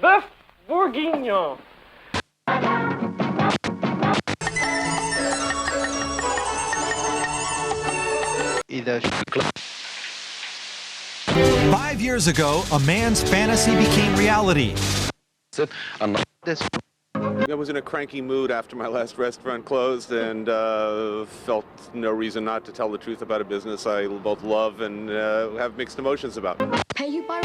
Bœuf bourguignon. إذا 5 years ago, a man's fantasy became reality. I was in a cranky mood after my last restaurant closed and felt no reason not to tell the truth about a business I both love and have mixed emotions about. Pay you by...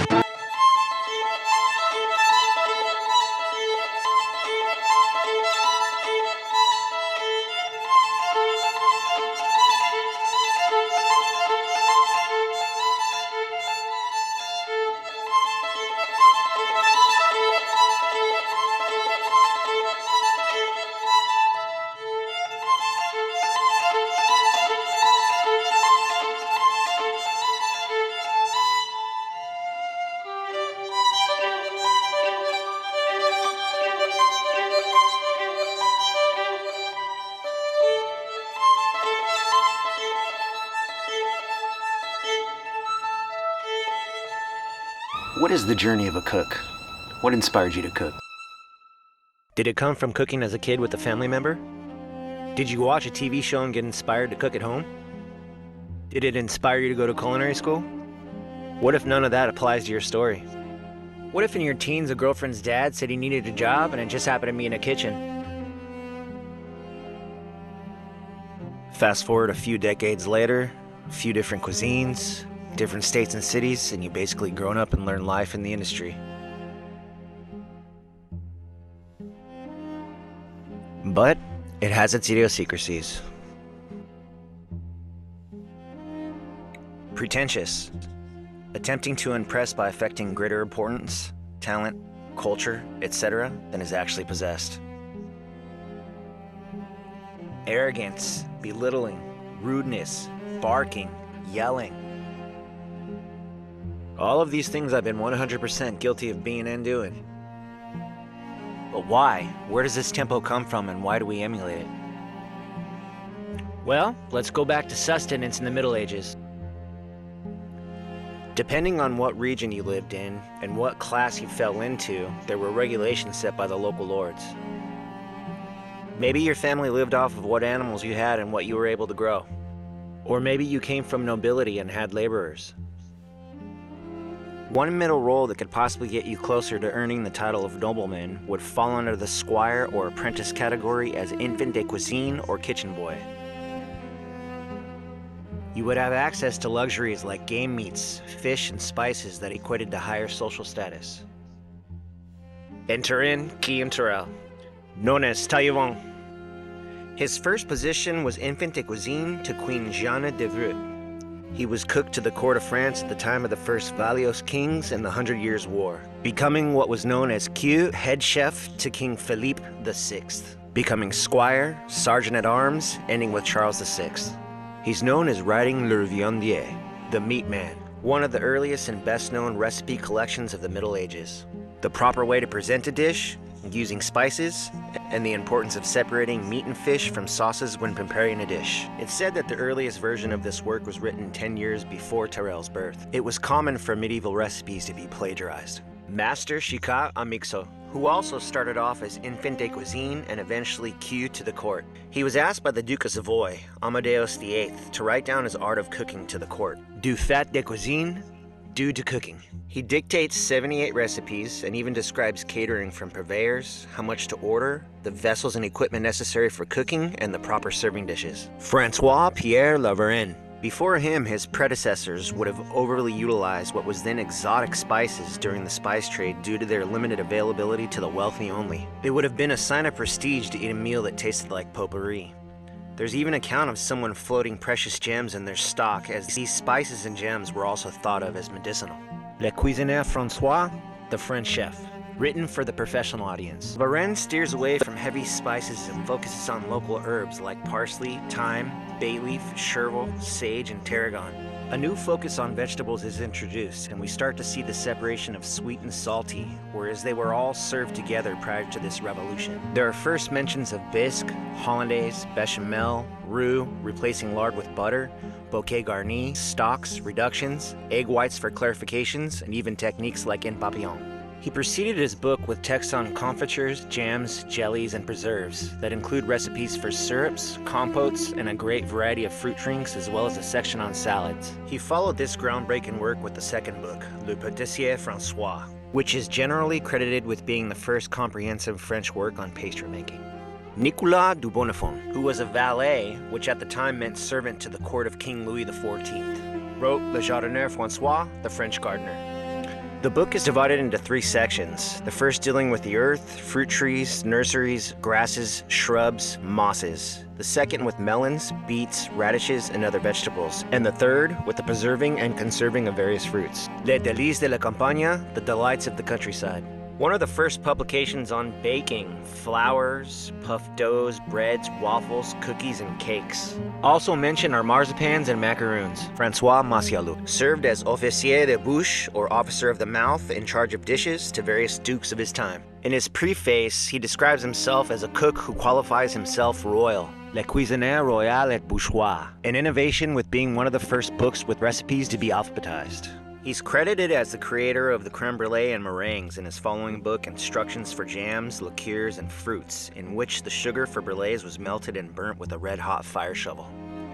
What is the journey of a cook? What inspired you to cook? Did it come from cooking as a kid with a family member? Did you watch a TV show and get inspired to cook at home? Did it inspire you to go to culinary school? What if none of that applies to your story? What if in your teens a girlfriend's dad said he needed a job and it just happened to be in a kitchen? Fast forward a few decades later, a few different cuisines, different states and cities, and you basically grown up and learned life in the industry. But it has its idiosyncrasies. Pretentious, attempting to impress by affecting greater importance, talent, culture, etc. than is actually possessed. Arrogance, belittling, rudeness, barking, yelling. All of these things I've been 100% guilty of being and doing. But why? Where does this tempo come from and why do we emulate it? Well, let's go back to sustenance in the Middle Ages. Depending on what region you lived in and what class you fell into, there were regulations set by the local lords. Maybe your family lived off of what animals you had and what you were able to grow. Or maybe you came from nobility and had laborers. One middle role that could possibly get you closer to earning the title of nobleman would fall under the squire or apprentice category as infant de cuisine or kitchen boy. You would have access to luxuries like game meats, fish, and spices that equated to higher social status. Enter in Guillaume Terrell, known as Taillevent. His first position was infant de cuisine to Queen Jeanne d'Evreux. He was cook to the court of France at the time of the first Valios kings and the 100 Years' War, becoming what was known as Q, head chef to King Philippe VI, becoming squire, sergeant-at-arms, ending with Charles VI. He's known as writing Le Viandier, the meat man, one of the earliest and best-known recipe collections of the Middle Ages. The proper way to present a dish, using spices, and the importance of separating meat and fish from sauces when preparing a dish. It's said that the earliest version of this work was written 10 years before Terrell's birth. It was common for medieval recipes to be plagiarized. Master Chicard Amixo, who also started off as infant de cuisine and eventually Q to the court. He was asked by the Duke of Savoy, Amadeus VIII, to write down his art of cooking to the court. Du fait de cuisine, due to cooking. He dictates 78 recipes and even describes catering from purveyors, how much to order, the vessels and equipment necessary for cooking, and the proper serving dishes. François Pierre La Varenne. Before him, his predecessors would have overly utilized what was then exotic spices during the spice trade due to their limited availability to the wealthy only. It would have been a sign of prestige to eat a meal that tasted like potpourri. There's even an account of someone floating precious gems in their stock, as these spices and gems were also thought of as medicinal. Le Cuisinier François, the French chef. Written for the professional audience. Varenne steers away from heavy spices and focuses on local herbs like parsley, thyme, bay leaf, chervil, sage, and tarragon. A new focus on vegetables is introduced, and we start to see the separation of sweet and salty, whereas they were all served together prior to this revolution. There are first mentions of bisque, hollandaise, bechamel, roux, replacing lard with butter, bouquet garni, stocks, reductions, egg whites for clarifications, and even techniques like en papillon. He preceded his book with texts on confitures, jams, jellies, and preserves that include recipes for syrups, compotes, and a great variety of fruit drinks, as well as a section on salads. He followed this groundbreaking work with the second book, Le Pâtissier François, which is generally credited with being the first comprehensive French work on pastry making. Nicolas du Bonifant, who was a valet, which at the time meant servant to the court of King Louis XIV, wrote Le Jardinier François, the French gardener. The book is divided into 3 sections, the first dealing with the earth, fruit trees, nurseries, grasses, shrubs, mosses, the second with melons, beets, radishes, and other vegetables, and the third with the preserving and conserving of various fruits. Les délices de la campagne, the delights of the countryside. One of the first publications on baking, flours, puffed doughs, breads, waffles, cookies, and cakes. Also mentioned are marzipans and macaroons. François Massialu served as officier de bouche, or officer of the mouth, in charge of dishes to various dukes of his time. In his preface, he describes himself as a cook who qualifies himself royal. Le cuisinier royal et bourgeois, an innovation with being one of the first books with recipes to be alphabetized. He's credited as the creator of the creme brulee and meringues in his following book, Instructions for Jams, Liqueurs, and Fruits, in which the sugar for brulees was melted and burnt with a red-hot fire shovel.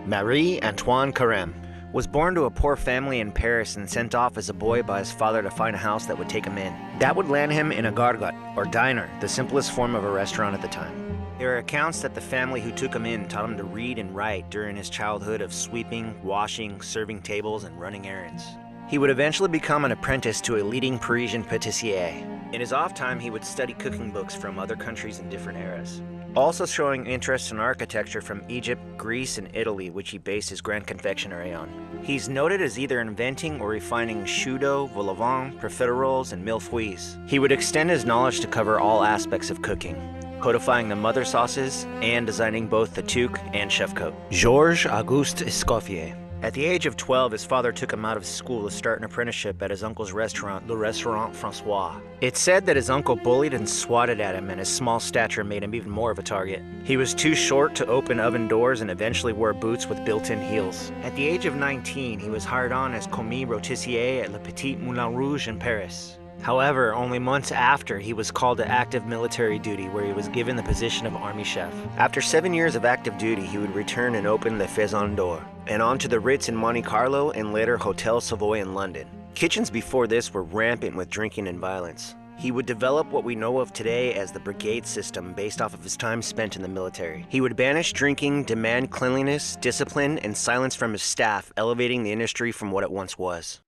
Marie-Antoine Carême was born to a poor family in Paris and sent off as a boy by his father to find a house that would take him in. That would land him in a gargote, or diner, the simplest form of a restaurant at the time. There are accounts that the family who took him in taught him to read and write during his childhood of sweeping, washing, serving tables, and running errands. He would eventually become an apprentice to a leading Parisian pâtissier. In his off time, he would study cooking books from other countries in different eras. Also showing interest in architecture from Egypt, Greece, and Italy, which he based his Grand Confectionery on. He's noted as either inventing or refining choux dough, vol au vent, profiteroles, and millefeuilles. He would extend his knowledge to cover all aspects of cooking, codifying the mother sauces and designing both the toque and chef coat. Georges Auguste Escoffier. At the age of 12, his father took him out of school to start an apprenticeship at his uncle's restaurant, Le Restaurant François. It's said that his uncle bullied and swatted at him, and his small stature made him even more of a target. He was too short to open oven doors and eventually wore boots with built-in heels. At the age of 19, he was hired on as commis rôtissier at Le Petit Moulin Rouge in Paris. However, only months after, he was called to active military duty, where he was given the position of army chef. After 7 years of active duty, he would return and open Le Faisan d'Or, and on to the Ritz in Monte Carlo and later Hotel Savoy in London. Kitchens before this were rampant with drinking and violence. He would develop what we know of today as the brigade system based off of his time spent in the military. He would banish drinking, demand cleanliness, discipline, and silence from his staff, elevating the industry from what it once was.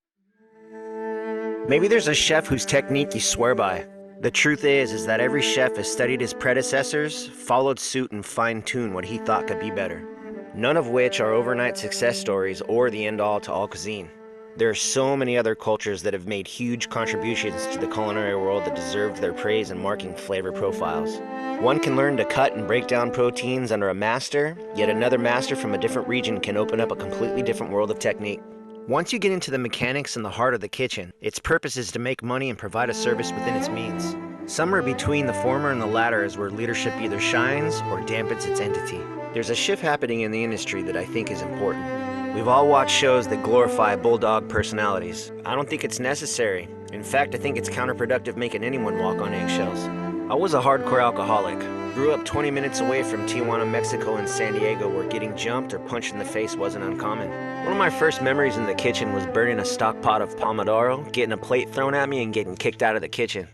Maybe there's a chef whose technique you swear by. The truth is that every chef has studied his predecessors, followed suit, and fine-tuned what he thought could be better. None of which are overnight success stories or the end-all to all cuisine. There are so many other cultures that have made huge contributions to the culinary world that deserved their praise in marking flavor profiles. One can learn to cut and break down proteins under a master, yet another master from a different region can open up a completely different world of technique. Once you get into the mechanics and the heart of the kitchen, its purpose is to make money and provide a service within its means. Somewhere between the former and the latter is where leadership either shines or dampens its entity. There's a shift happening in the industry that I think is important. We've all watched shows that glorify bulldog personalities. I don't think it's necessary. In fact, I think it's counterproductive making anyone walk on eggshells. I was a hardcore alcoholic. Grew up 20 minutes away from Tijuana, Mexico and San Diego, where getting jumped or punched in the face wasn't uncommon. One of my first memories in the kitchen was burning a stock pot of pomodoro, getting a plate thrown at me, and getting kicked out of the kitchen.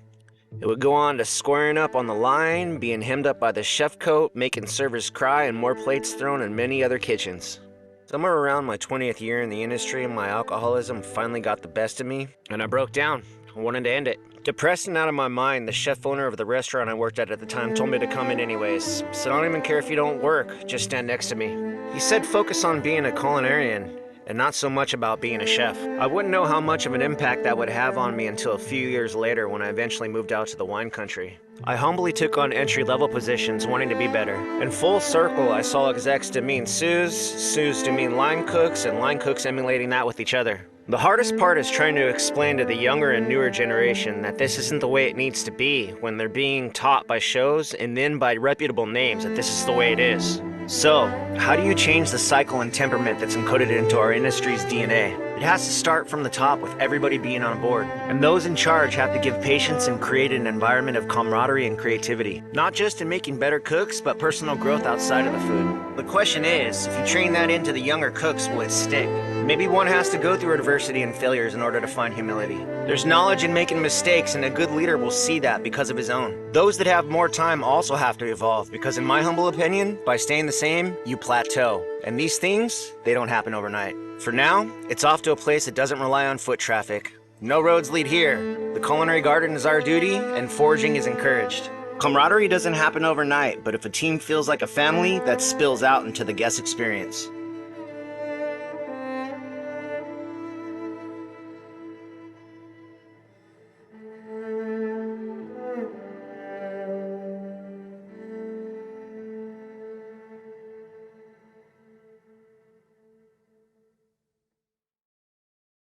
It would go on to squaring up on the line, being hemmed up by the chef coat, making servers cry, and more plates thrown in many other kitchens. Somewhere around my 20th year in the industry, my alcoholism finally got the best of me, and I broke down. I wanted to end it. Depressed and out of my mind, the chef owner of the restaurant I worked at the time told me to come in anyways. So I don't even care if you don't work, just stand next to me. He said focus on being a culinarian and not so much about being a chef. I wouldn't know how much of an impact that would have on me until a few years later when I eventually moved out to the wine country. I humbly took on entry-level positions wanting to be better. In full circle, I saw execs demean sous demean line cooks, and line cooks emulating that with each other. The hardest part is trying to explain to the younger and newer generation that this isn't the way it needs to be when they're being taught by shows and then by reputable names that this is the way it is. So, how do you change the cycle and temperament that's encoded into our industry's DNA? It has to start from the top with everybody being on board. And those in charge have to give patience and create an environment of camaraderie and creativity. Not just in making better cooks, but personal growth outside of the food. The question is, if you train that into the younger cooks, will it stick? Maybe one has to go through adversity and failures in order to find humility. There's knowledge in making mistakes, and a good leader will see that because of his own. Those that have more time also have to evolve, because in my humble opinion, by staying the same, you plateau. And these things, they don't happen overnight. For now, it's off to a place that doesn't rely on foot traffic. No roads lead here. The culinary garden is our duty, and foraging is encouraged. Camaraderie doesn't happen overnight, but if a team feels like a family, that spills out into the guest experience.